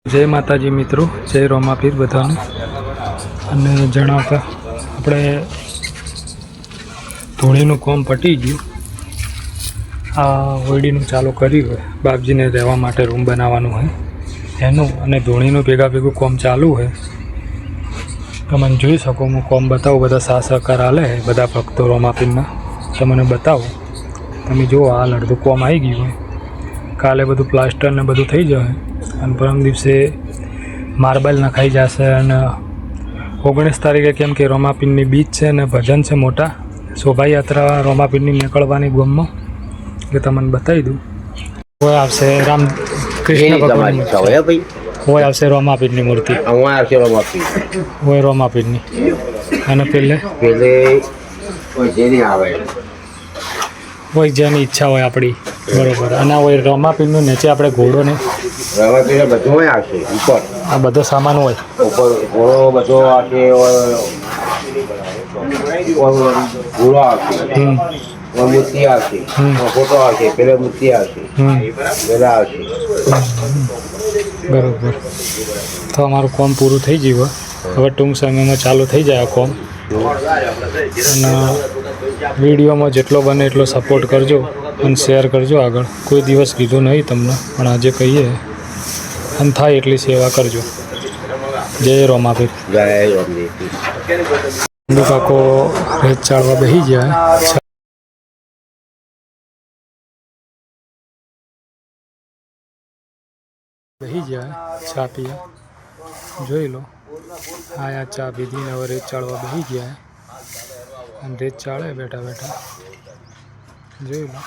जय माताजी मित्रों, जय रोमापीर बधाने अने जणावता આપણે ધૂણીનું કોમ પટી ગયું। આ હોડીનું ચાલુ કર્યું હોય, બાપજીને રહેવા માટે રૂમ બનાવવાનું હોય એનું, અને ધૂણીનું ભેગું કોમ ચાલુ હોય। તમને જોઈ શકો, હું કોમ બતાવું, બધા સાથ સહકાર આલે બધા ભક્તો રોમાપીરના, તમને બતાવું। તમે જુઓ, હાલ અડધું કોમ આવી ગયું હોય, કાલે બધું પ્લાસ્ટર ને બધું થઈ જાય અને પરમ દિવસે માર્બલ નખાઈ જશે। અને 19 તારીખે કેમ કે રોમાપીરની બીચ છે ને ભજન છે મોટા, શોભાયાત્રા રોમાપીરની નીકળવાની ગામમાં, કે તમને બતાવી દઉં। હોય આવશે રામ કૃષ્ણ ભગવાનની હોય આવશે રોમાપીરની મૂર્તિ, હોય રોમાપીરની, અને પેલે હોય જેની ઈચ્છા હોય આપણી, બરોબર। અને હોય રોમાપીરનું નીચે આપણે ઘોડો ને બધું આવશે ઉપર, આ બધો સામાન હોય ઉપર ઘોડો બધો આવશે, ઘોડો આવશે, મૂર્તિ આવશે, ફોટો આવશે, પેલા મૂર્તિ આવશે, પેલા આવશે, બરોબર। તો અમારું કોમ પૂરું થઈ ગયું, હવે ટૂંક સમયમાં ચાલુ થઈ જાય આ કોમ। અને વિડીયોમાં જેટલો બને એટલો સપોર્ટ કરજો અને શેર કરજો આગળ। કોઈ દિવસ કીધું નહીં તમને, પણ આજે કહીએ, અને થાય એટલી સેવા કરજો। જય રોમાપીર, જય રોમાપીર। કાકો રેત ચાળવા બેસી ગયા, ચા પીએ, જોઈ લો। આયા ચા પીધીને હવે રેત ચાળવા બેસી ગયા, અને રેત ચાળે બેઠા બેઠા, જોઈ લો।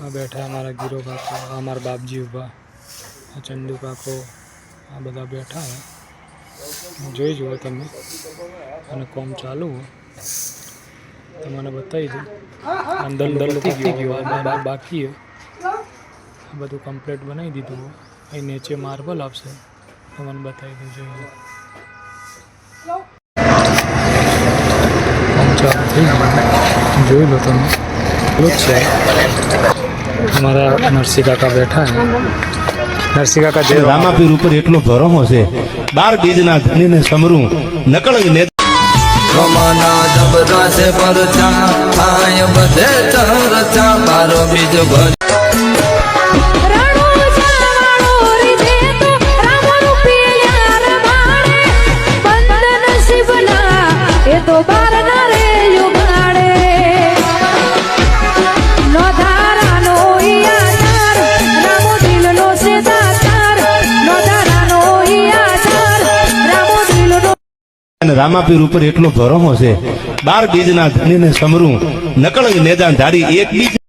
આ બેઠા અમારા ગીરો કાકો, અમારા બાપજી ઊભા, આ ચંદુ કાકો, આ બધા બેઠા હોય, જોઈ જુઓ તમે। અને કોમ ચાલુ હોય તમને બતાવી દઉં। અંદર થઈ ગયું, બાકી હોય, આ બધું કમ્પ્લીટ બનાવી દીધું હોય। અહીં નીચે માર્બલ આપશે, તમને બતાવી દઉં, જોઈ લો। કોમ ચાલુ થઈ ગયું, જોઈ લો તમે, એટલું જ છે। અમારા નરસિંહ કાકા બેઠા છે, નરસિંહ કાકા જે રામાપીર ઉપર એટલો ભરોસો છે, 12 બીજના ધણીને સમરું નકળંગ ને રમના જબરા છે પરચા, આય બધે ચરચા, 12 બીજ ભજ રામાપીર ઉપર એટલો ભરોસો છે, 12 બીજના ધણીને સમરું નકળંગ નેદાન ધારી, એક બીજ